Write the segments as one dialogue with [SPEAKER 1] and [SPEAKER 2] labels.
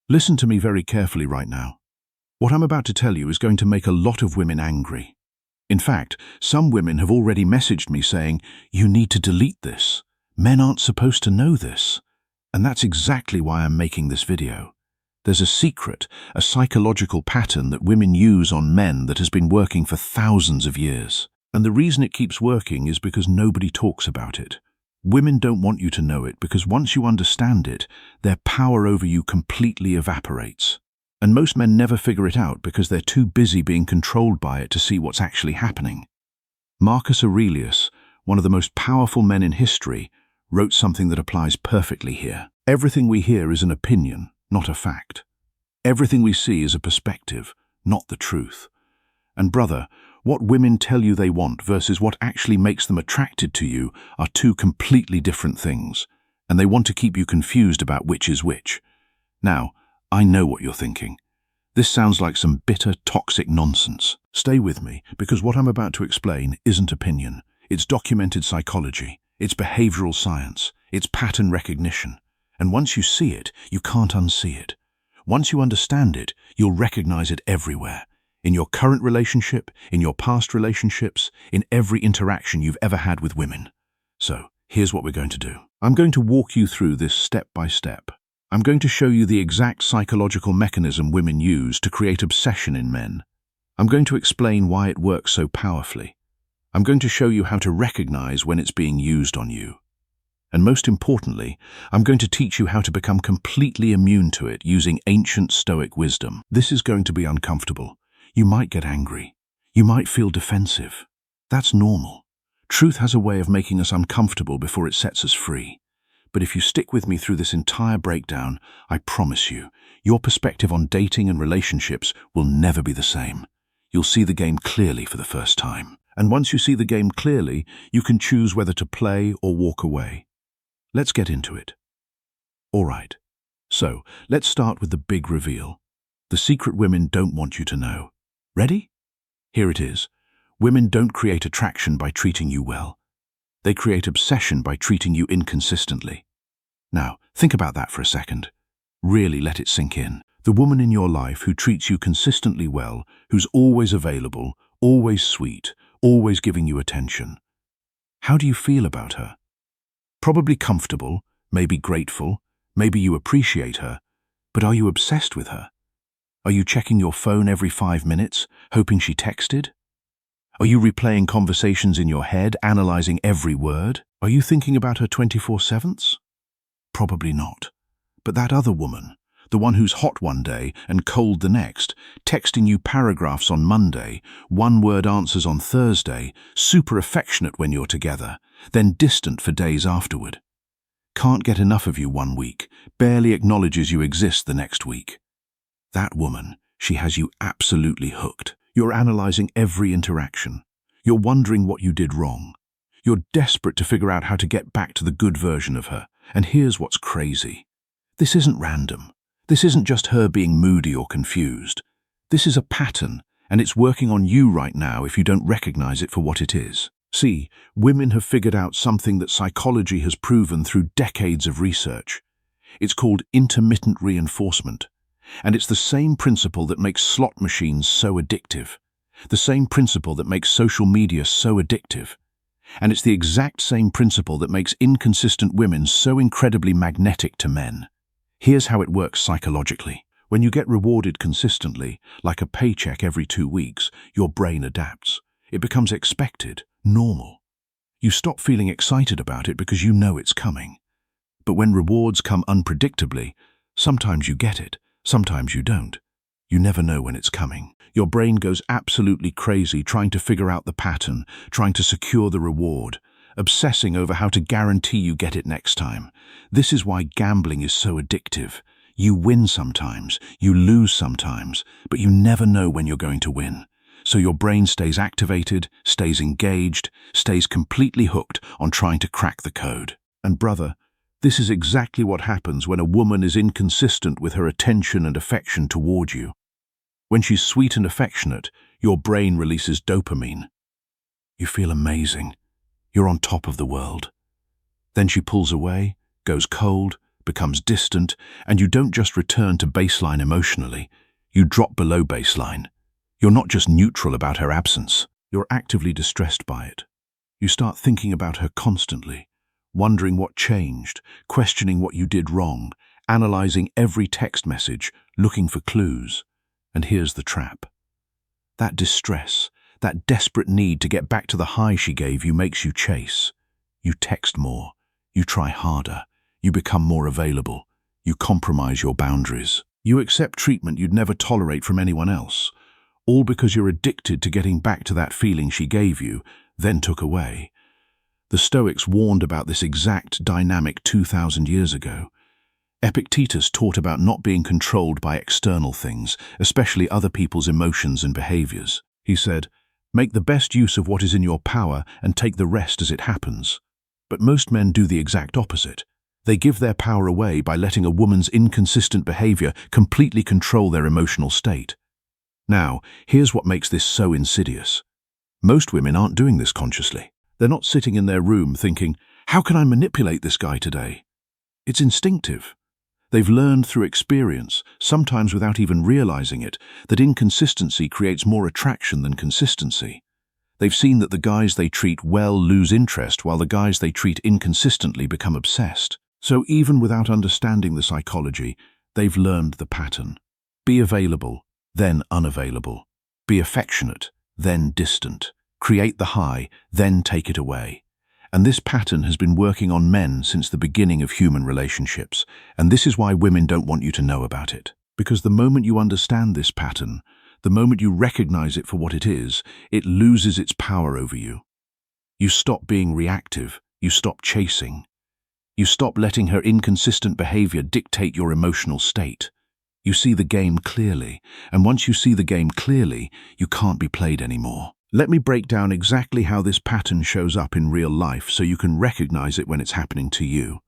[SPEAKER 1] Listen to me very carefully right now. What I'm about to tell you is going to make a lot of women angry. In fact, some women have already messaged me saying, "You need to delete this. Men aren't supposed to know this." And that's exactly why I'm making this video. There's a secret, a psychological pattern that women use on men that has been working for thousands of years. And the reason it keeps working is because nobody talks about it. Women don't want you to know it because once you understand it, their power over you completely evaporates. And most men never figure it out because they're too busy being controlled by it to see what's actually happening. Marcus Aurelius, one of the most powerful men in history, wrote something that applies perfectly here. Everything we hear is an opinion, not a fact. Everything we see is a perspective, not the truth. And brother, what women tell you they want versus what actually makes them attracted to you are two completely different things, and they want to keep you confused about which is which. Now, I know what you're thinking. This sounds like some bitter, toxic nonsense. Stay with me, because what I'm about to explain isn't opinion. It's documented psychology. It's behavioral science. It's pattern recognition. And once you see it, you can't unsee it. Once you understand it, you'll recognize it everywhere. In your current relationship, in your past relationships, in every interaction you've ever had with women. So, here's what we're going to do. I'm going to walk you through this step by step. I'm going to show you the exact psychological mechanism women use to create obsession in men. I'm going to explain why it works so powerfully. I'm going to show you how to recognize when it's being used on you. And most importantly, I'm going to teach you how to become completely immune to it using ancient Stoic wisdom. This is going to be uncomfortable. You might get angry. You might feel defensive. That's normal. Truth has a way of making us uncomfortable before it sets us free. But if you stick with me through this entire breakdown, I promise you, your perspective on dating and relationships will never be the same. You'll see the game clearly for the first time. And once you see the game clearly, you can choose whether to play or walk away. Let's get into it. All right. So, let's start with the big reveal. The secret women don't want you to know. Ready? Here it is. Women don't create attraction by treating you well. They create obsession by treating you inconsistently. Now, think about that for a second. Really let it sink in. The woman in your life who treats you consistently well, who's always available, always sweet, always giving you attention. How do you feel about her? Probably comfortable, maybe grateful, maybe you appreciate her, but are you obsessed with her? Are you checking your phone every 5 minutes, hoping she texted? Are you replaying conversations in your head, analyzing every word? Are you thinking about her 24/7? Probably not. But that other woman, the one who's hot one day and cold the next, texting you paragraphs on Monday, one-word answers on Thursday, super affectionate when you're together, then distant for days afterward. Can't get enough of you one week, barely acknowledges you exist the next week. That woman, she has you absolutely hooked. You're analyzing every interaction. You're wondering what you did wrong. You're desperate to figure out how to get back to the good version of her. And here's what's crazy. This isn't random. This isn't just her being moody or confused. This is a pattern, and it's working on you right now if you don't recognize it for what it is. See, women have figured out something that psychology has proven through decades of research. It's called intermittent reinforcement. And it's the same principle that makes slot machines so addictive. The same principle that makes social media so addictive. And it's the exact same principle that makes inconsistent women so incredibly magnetic to men. Here's how it works psychologically. When you get rewarded consistently, like a paycheck every 2 weeks, your brain adapts. It becomes expected, normal. You stop feeling excited about it because you know it's coming. But when rewards come unpredictably, sometimes you get it, sometimes you don't. You never know when it's coming. Your brain goes absolutely crazy trying to figure out the pattern, trying to secure the reward, obsessing over how to guarantee you get it next time. This is why gambling is so addictive. You win sometimes, you lose sometimes, but you never know when you're going to win. So your brain stays activated, stays engaged, stays completely hooked on trying to crack the code. And brother, this is exactly what happens when a woman is inconsistent with her attention and affection toward you. When she's sweet and affectionate, your brain releases dopamine. You feel amazing. You're on top of the world. Then she pulls away, goes cold, becomes distant, and you don't just return to baseline emotionally, you drop below baseline. You're not just neutral about her absence, you're actively distressed by it. You start thinking about her constantly, wondering what changed, questioning what you did wrong, analyzing every text message, looking for clues. And here's the trap. That distress, that desperate need to get back to the high she gave you makes you chase. You text more, you try harder, you become more available, you compromise your boundaries. You accept treatment you'd never tolerate from anyone else, all because you're addicted to getting back to that feeling she gave you, then took away. The Stoics warned about this exact dynamic 2,000 years ago. Epictetus taught about not being controlled by external things, especially other people's emotions and behaviors. He said, "Make the best use of what is in your power and take the rest as it happens." But most men do the exact opposite. They give their power away by letting a woman's inconsistent behavior completely control their emotional state. Now, here's what makes this so insidious. Most women aren't doing this consciously. They're not sitting in their room thinking, "How can I manipulate this guy today?" It's instinctive. They've learned through experience, sometimes without even realizing it, that inconsistency creates more attraction than consistency. They've seen that the guys they treat well lose interest, while the guys they treat inconsistently become obsessed. So even without understanding the psychology, they've learned the pattern. Be available, then unavailable. Be affectionate, then distant. Create the high, then take it away. And this pattern has been working on men since the beginning of human relationships, and this is why women don't want you to know about it. Because the moment you understand this pattern, the moment you recognize it for what it is, it loses its power over you. You stop being reactive, you stop chasing. You stop letting her inconsistent behavior dictate your emotional state. You see the game clearly, and once you see the game clearly, you can't be played anymore. Let me break down exactly how this pattern shows up in real life so you can recognize it when it's happening to you.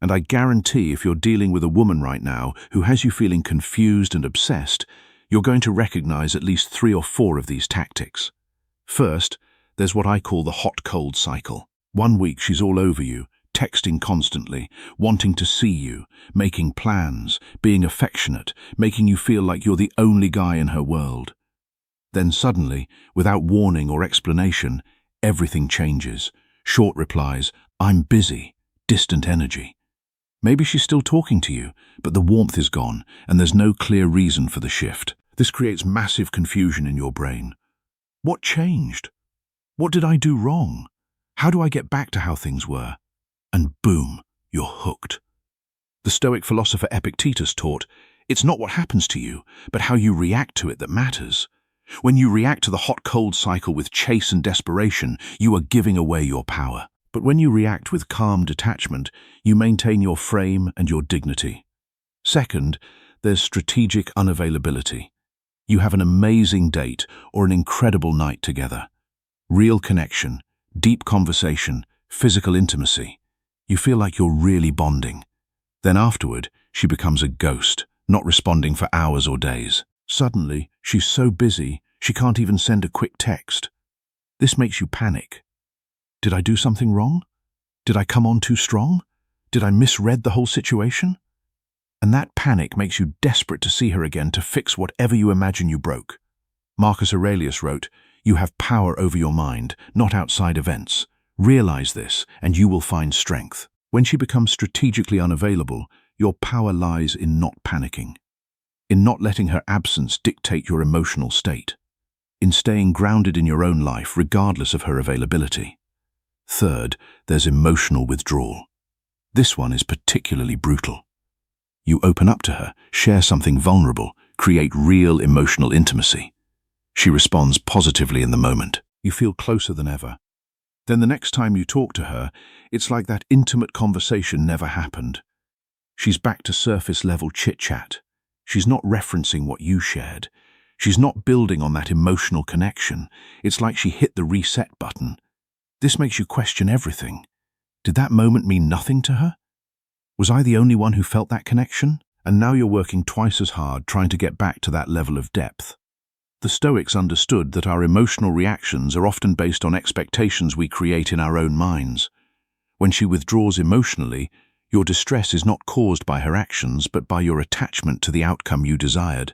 [SPEAKER 1] And I guarantee if you're dealing with a woman right now who has you feeling confused and obsessed, you're going to recognize at least 3 or 4 of these tactics. First, there's what I call the hot-cold cycle. 1 week she's all over you, texting constantly, wanting to see you, making plans, being affectionate, making you feel like you're the only guy in her world. Then suddenly, without warning or explanation, everything changes. Short replies, "I'm busy," distant energy. Maybe she's still talking to you, but the warmth is gone, and there's no clear reason for the shift. This creates massive confusion in your brain. What changed? What did I do wrong? How do I get back to how things were? And boom, you're hooked. The Stoic philosopher Epictetus taught, it's not what happens to you, but how you react to it that matters. When you react to the hot-cold cycle with chase and desperation, you are giving away your power. But when you react with calm detachment, you maintain your frame and your dignity. Second, there's strategic unavailability. You have an amazing date or an incredible night together. Real connection, deep conversation, physical intimacy. You feel like you're really bonding. Then afterward, she becomes a ghost, not responding for hours or days. Suddenly, she's so busy, she can't even send a quick text. This makes you panic. Did I do something wrong? Did I come on too strong? Did I misread the whole situation? And that panic makes you desperate to see her again to fix whatever you imagine you broke. Marcus Aurelius wrote, "You have power over your mind, not outside events. Realize this, and you will find strength." When she becomes strategically unavailable, your power lies in not panicking, in not letting her absence dictate your emotional state, in staying grounded in your own life regardless of her availability. Third, there's emotional withdrawal. This one is particularly brutal. You open up to her, share something vulnerable, create real emotional intimacy. She responds positively in the moment. You feel closer than ever. Then the next time you talk to her, it's like that intimate conversation never happened. She's back to surface-level chit-chat. She's not referencing what you shared. She's not building on that emotional connection. It's like she hit the reset button. This makes you question everything. Did that moment mean nothing to her? Was I the only one who felt that connection? And now you're working twice as hard trying to get back to that level of depth. The Stoics understood that our emotional reactions are often based on expectations we create in our own minds. When she withdraws emotionally, Your distress is not caused by her actions, but by your attachment to the outcome you desired.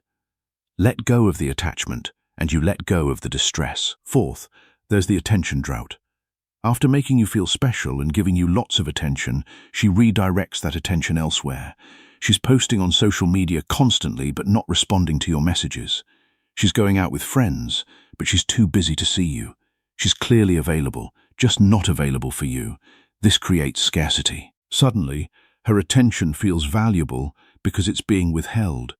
[SPEAKER 1] Let go of the attachment, and you let go of the distress. Fourth, there's the attention drought. After making you feel special and giving you lots of attention, she redirects that attention elsewhere. She's posting on social media constantly, but not responding to your messages. She's going out with friends, but she's too busy to see you. She's clearly available, just not available for you. This creates scarcity. Suddenly, her attention feels valuable because it's being withheld.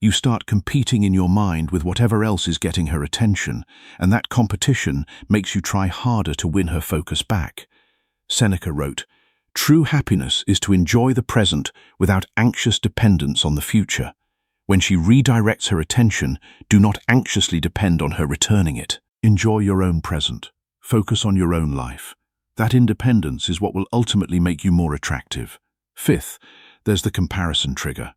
[SPEAKER 1] You start competing in your mind with whatever else is getting her attention, and that competition makes you try harder to win her focus back. Seneca wrote, "True happiness is to enjoy the present without anxious dependence on the future. When she redirects her attention, do not anxiously depend on her returning it. Enjoy your own present. Focus on your own life. That independence is what will ultimately make you more attractive." Fifth, there's the comparison trigger.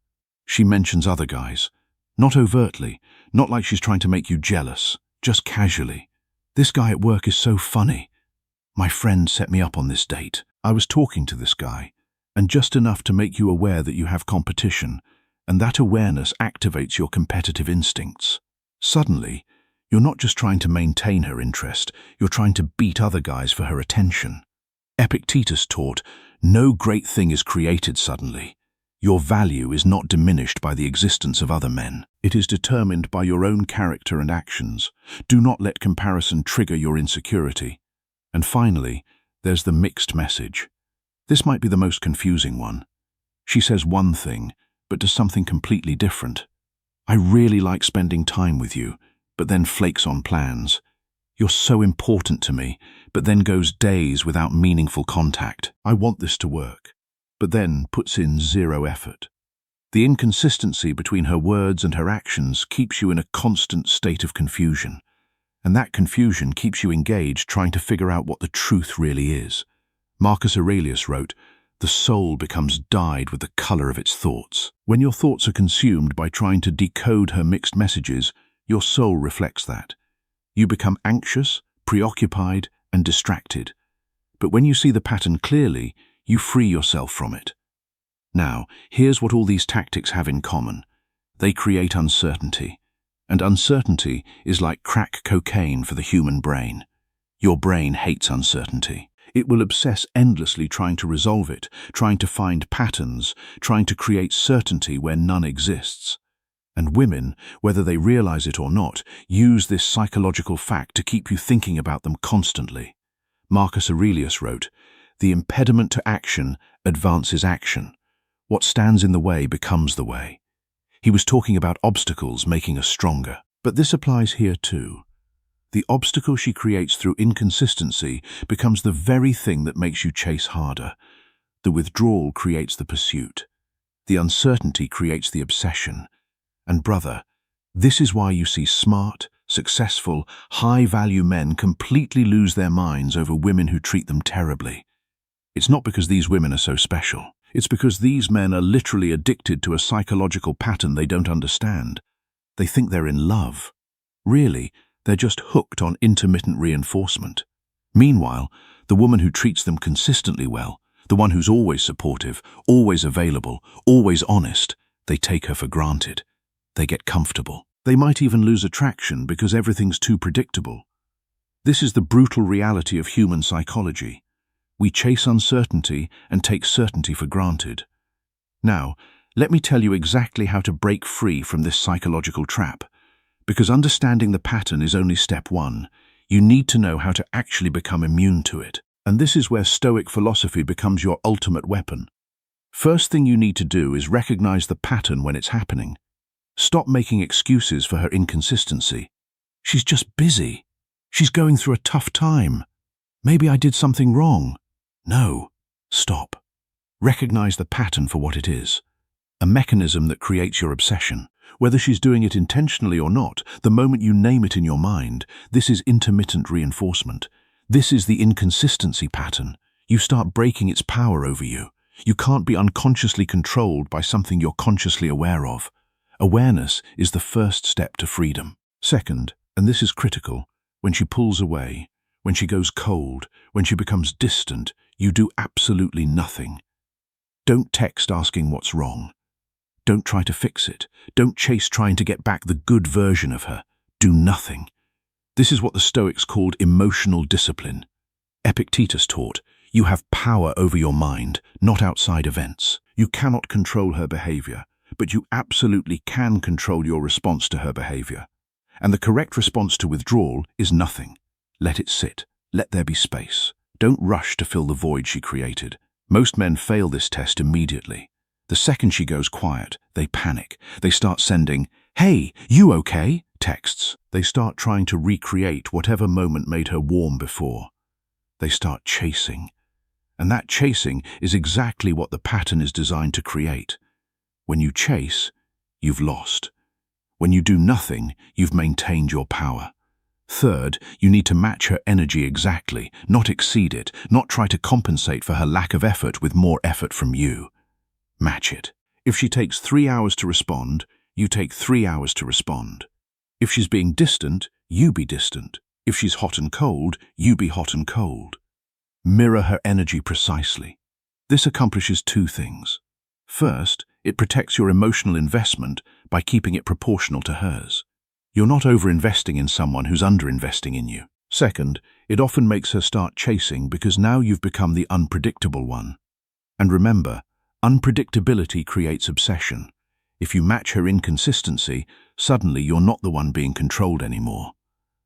[SPEAKER 1] She mentions other guys. Not overtly, not like she's trying to make you jealous, just casually. "This guy at work is so funny. My friend set me up on this date. I was talking to this guy." And just enough to make you aware that you have competition, and that awareness activates your competitive instincts. Suddenly, you're not just trying to maintain her interest, you're trying to beat other guys for her attention. Epictetus taught, "No great thing is created suddenly. Your value is not diminished by the existence of other men. It is determined by your own character and actions. Do not let comparison trigger your insecurity." And finally, there's the mixed message. This might be the most confusing one. She says one thing, but does something completely different. "I really like spending time with you," but then flakes on plans. "You're so important to me," but then goes days without meaningful contact. "I want this to work," but then puts in zero effort. The inconsistency between her words and her actions keeps you in a constant state of confusion. And that confusion keeps you engaged trying to figure out what the truth really is. Marcus Aurelius wrote, "The soul becomes dyed with the color of its thoughts." When your thoughts are consumed by trying to decode her mixed messages, your soul reflects that. You become anxious, preoccupied, and distracted. But when you see the pattern clearly, you free yourself from it. Now, here's what all these tactics have in common. They create uncertainty. And uncertainty is like crack cocaine for the human brain. Your brain hates uncertainty. It will obsess endlessly trying to resolve it, trying to find patterns, trying to create certainty where none exists. And women, whether they realize it or not, use this psychological fact to keep you thinking about them constantly. Marcus Aurelius wrote, "The impediment to action advances action. What stands in the way becomes the way." He was talking about obstacles making us stronger. But this applies here too. The obstacle she creates through inconsistency becomes the very thing that makes you chase harder. The withdrawal creates the pursuit. The uncertainty creates the obsession. And brother, this is why you see smart, successful, high-value men completely lose their minds over women who treat them terribly. It's not because these women are so special. It's because these men are literally addicted to a psychological pattern they don't understand. They think they're in love. Really, they're just hooked on intermittent reinforcement. Meanwhile, the woman who treats them consistently well, the one who's always supportive, always available, always honest, they take her for granted. They get comfortable. They might even lose attraction because everything's too predictable. This is the brutal reality of human psychology. We chase uncertainty and take certainty for granted. Now, let me tell you exactly how to break free from this psychological trap. Because understanding the pattern is only step one. You need to know how to actually become immune to it. And this is where Stoic philosophy becomes your ultimate weapon. First thing you need to do is recognize the pattern when it's happening. Stop making excuses for her inconsistency. She's just busy. She's going through a tough time. Maybe I did something wrong. No, stop. Recognize the pattern for what it is. A mechanism that creates your obsession. Whether she's doing it intentionally or not, the moment you name it in your mind, this is intermittent reinforcement. This is the inconsistency pattern. You start breaking its power over you. You can't be unconsciously controlled by something you're consciously aware of. Awareness is the first step to freedom. Second, and this is critical, when she pulls away, when she goes cold, when she becomes distant, you do absolutely nothing. Don't text asking what's wrong. Don't try to fix it. Don't chase trying to get back the good version of her. Do nothing. This is what the Stoics called emotional discipline. Epictetus taught, you have power over your mind, not outside events. You cannot control her behavior, but you absolutely can control your response to her behavior. And the correct response to withdrawal is nothing. Let it sit. Let there be space. Don't rush to fill the void she created. Most men fail this test immediately. The second she goes quiet, they panic. They start sending, "Hey, you okay?" texts. They start trying to recreate whatever moment made her warm before. They start chasing. And that chasing is exactly what the pattern is designed to create. When you chase, you've lost. When you do nothing, you've maintained your power. Third, you need to match her energy exactly, not exceed it, not try to compensate for her lack of effort with more effort from you. Match it. If she takes 3 hours to respond, you take 3 hours to respond. If she's being distant, you be distant. If she's hot and cold, you be hot and cold. Mirror her energy precisely. This accomplishes 2 things. First, it protects your emotional investment by keeping it proportional to hers. You're not over-investing in someone who's under-investing in you. Second, it often makes her start chasing because now you've become the unpredictable one. And remember, unpredictability creates obsession. If you match her inconsistency, suddenly you're not the one being controlled anymore.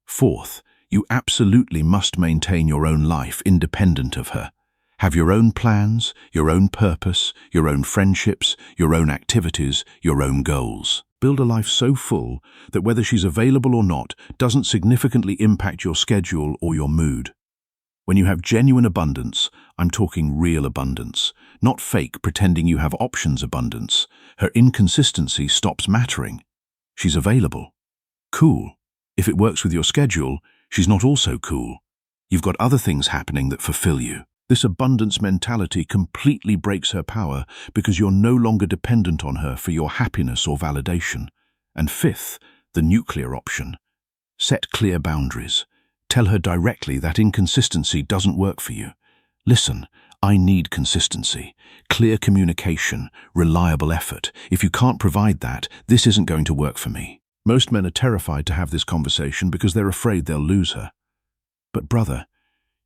[SPEAKER 1] Fourth, you absolutely must maintain your own life independent of her. Have your own plans, your own purpose, your own friendships, your own activities, your own goals. Build a life so full that whether she's available or not doesn't significantly impact your schedule or your mood. When you have genuine abundance, I'm talking real abundance, not fake pretending you have options abundance. Her inconsistency stops mattering. She's available. Cool. If it works with your schedule, she's not also cool. You've got other things happening that fulfill you. This abundance mentality completely breaks her power because you're no longer dependent on her for your happiness or validation. And fifth, the nuclear option. Set clear boundaries. Tell her directly that inconsistency doesn't work for you. Listen, I need consistency, clear communication, reliable effort. If you can't provide that, this isn't going to work for me. Most men are terrified to have this conversation because they're afraid they'll lose her. But brother,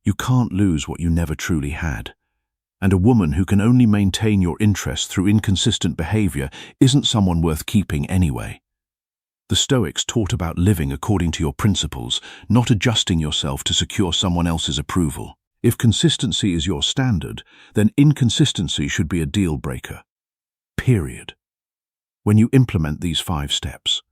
[SPEAKER 1] you can't lose what you never truly had. And a woman who can only maintain your interest through inconsistent behavior isn't someone worth keeping anyway. The Stoics taught about living according to your principles, not adjusting yourself to secure someone else's approval. If consistency is your standard, then inconsistency should be a deal breaker. Period. When you implement these 5 steps,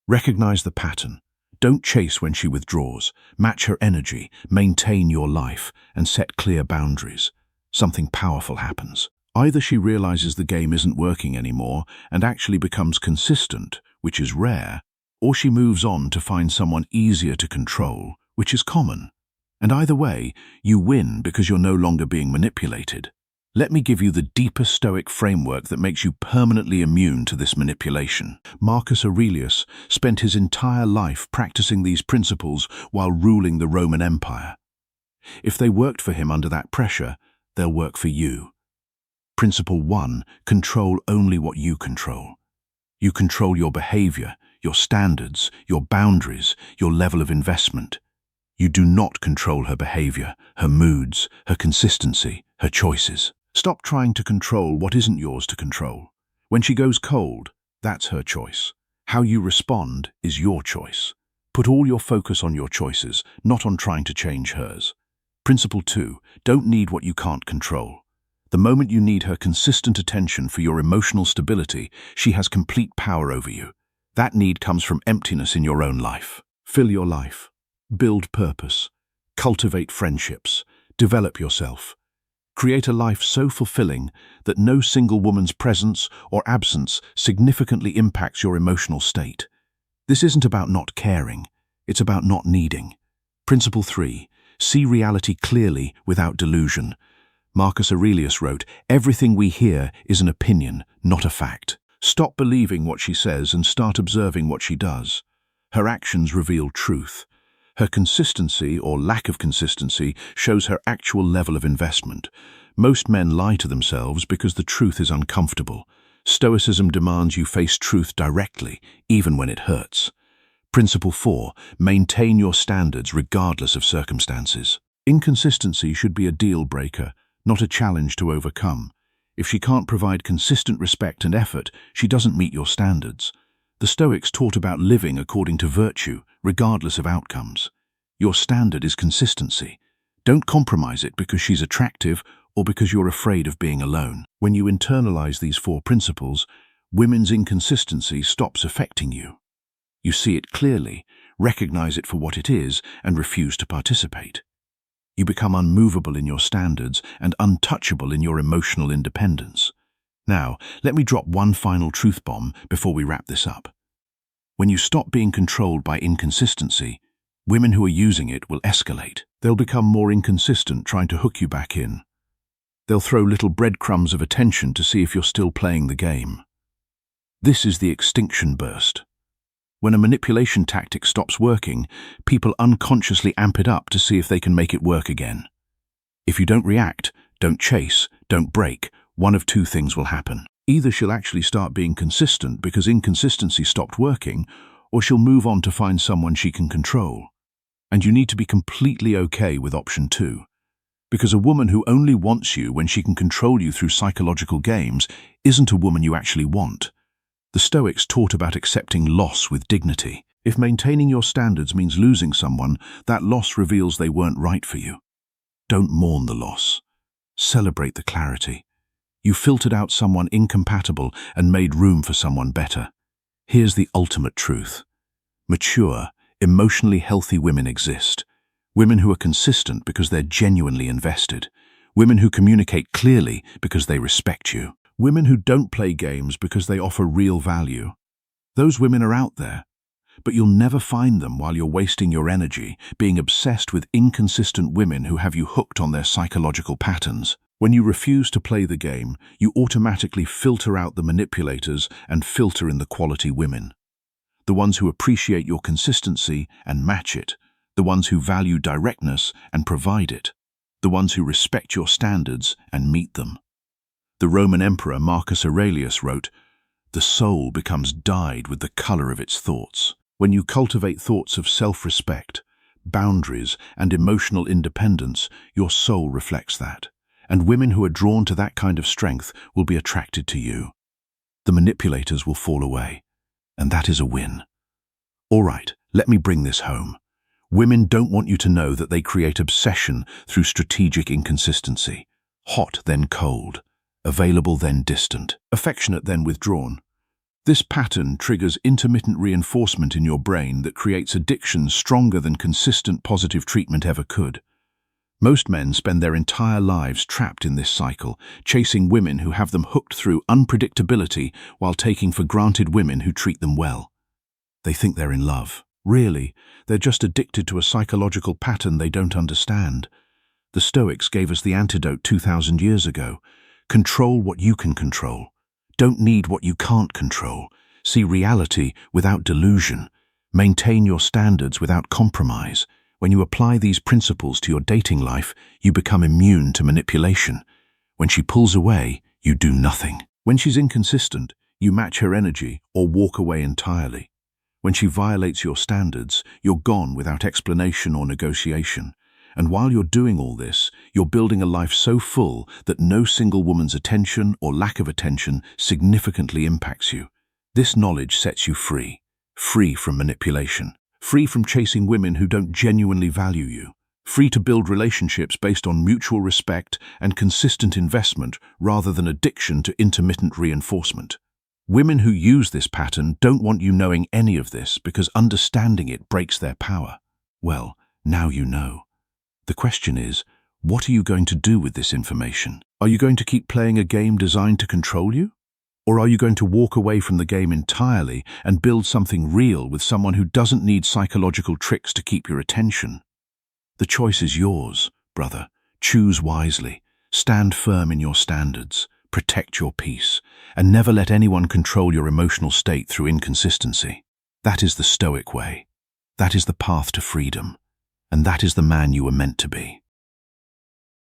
[SPEAKER 1] recognize the pattern. Don't chase when she withdraws. Match her energy, maintain your life, and set clear boundaries. Something powerful happens. Either she realizes the game isn't working anymore and actually becomes consistent, which is rare, or she moves on to find someone easier to control, which is common. And either way, you win because you're no longer being manipulated. Let me give you the deeper Stoic framework that makes you permanently immune to this manipulation. Marcus Aurelius spent his entire life practicing these principles while ruling the Roman Empire. If they worked for him under that pressure, they'll work for you. Principle 1, control only what you control. You control your behavior, your standards, your boundaries, your level of investment. You do not control her behavior, her moods, her consistency, her choices. Stop trying to control what isn't yours to control. When she goes cold, that's her choice. How you respond is your choice. Put all your focus on your choices, not on trying to change hers. Principle 2, don't need what you can't control. The moment you need her consistent attention for your emotional stability, she has complete power over you. That need comes from emptiness in your own life. Fill your life. Build purpose. Cultivate friendships. Develop yourself. Create a life so fulfilling that no single woman's presence or absence significantly impacts your emotional state. This isn't about not caring. It's about not needing. Principle 3, see reality clearly without delusion. Marcus Aurelius wrote, "Everything we hear is an opinion, not a fact." Stop believing what she says and start observing what she does. Her actions reveal truth. Her consistency or lack of consistency shows her actual level of investment. Most men lie to themselves because the truth is uncomfortable. Stoicism demands you face truth directly, even when it hurts. Principle 4. Maintain your standards regardless of circumstances. Inconsistency should be a deal breaker, not a challenge to overcome. If she can't provide consistent respect and effort, she doesn't meet your standards. The Stoics taught about living according to virtue, regardless of outcomes. Your standard is consistency. Don't compromise it because she's attractive or because you're afraid of being alone. When you internalize these 4 principles, women's inconsistency stops affecting you. You see it clearly, recognize it for what it is, and refuse to participate. You become unmovable in your standards and untouchable in your emotional independence. Now, let me drop one final truth bomb before we wrap this up. When you stop being controlled by inconsistency, women who are using it will escalate. They'll become more inconsistent, trying to hook you back in. They'll throw little breadcrumbs of attention to see if you're still playing the game. This is the extinction burst. When a manipulation tactic stops working, people unconsciously amp it up to see if they can make it work again. If you don't react, don't chase, don't break, one of 2 things will happen. Either she'll actually start being consistent because inconsistency stopped working, or she'll move on to find someone she can control. And you need to be completely okay with option 2. Because a woman who only wants you when she can control you through psychological games isn't a woman you actually want. The Stoics taught about accepting loss with dignity. If maintaining your standards means losing someone, that loss reveals they weren't right for you. Don't mourn the loss. Celebrate the clarity. You filtered out someone incompatible and made room for someone better. Here's the ultimate truth. Mature, emotionally healthy women exist. Women who are consistent because they're genuinely invested. Women who communicate clearly because they respect you. Women who don't play games because they offer real value. Those women are out there, but you'll never find them while you're wasting your energy being obsessed with inconsistent women who have you hooked on their psychological patterns. When you refuse to play the game, you automatically filter out the manipulators and filter in the quality women. The ones who appreciate your consistency and match it. The ones who value directness and provide it. The ones who respect your standards and meet them. The Roman Emperor Marcus Aurelius wrote, "The soul becomes dyed with the color of its thoughts." When you cultivate thoughts of self-respect, boundaries, and emotional independence, your soul reflects that. And women who are drawn to that kind of strength will be attracted to you. The manipulators will fall away, and that is a win. All right, let me bring this home. Women don't want you to know that they create obsession through strategic inconsistency. Hot, then cold. Available, then distant. Affectionate, then withdrawn. This pattern triggers intermittent reinforcement in your brain that creates addictions stronger than consistent positive treatment ever could. Most men spend their entire lives trapped in this cycle, chasing women who have them hooked through unpredictability while taking for granted women who treat them well. They think they're in love. Really, they're just addicted to a psychological pattern they don't understand. The Stoics gave us the antidote 2,000 years ago. Control what you can control. Don't need what you can't control. See reality without delusion. Maintain your standards without compromise. When you apply these principles to your dating life, you become immune to manipulation. When she pulls away, you do nothing. When she's inconsistent, you match her energy or walk away entirely. When she violates your standards, you're gone without explanation or negotiation. And while you're doing all this, you're building a life so full that no single woman's attention or lack of attention significantly impacts you. This knowledge sets you free. Free from manipulation. Free from chasing women who don't genuinely value you. Free to build relationships based on mutual respect and consistent investment rather than addiction to intermittent reinforcement. Women who use this pattern don't want you knowing any of this because understanding it breaks their power. Well, now you know. The question is, what are you going to do with this information? Are you going to keep playing a game designed to control you? Or are you going to walk away from the game entirely and build something real with someone who doesn't need psychological tricks to keep your attention? The choice is yours, brother. Choose wisely. Stand firm in your standards. Protect your peace. And never let anyone control your emotional state through inconsistency. That is the Stoic way. That is the path to freedom. and that is the man you were meant to be.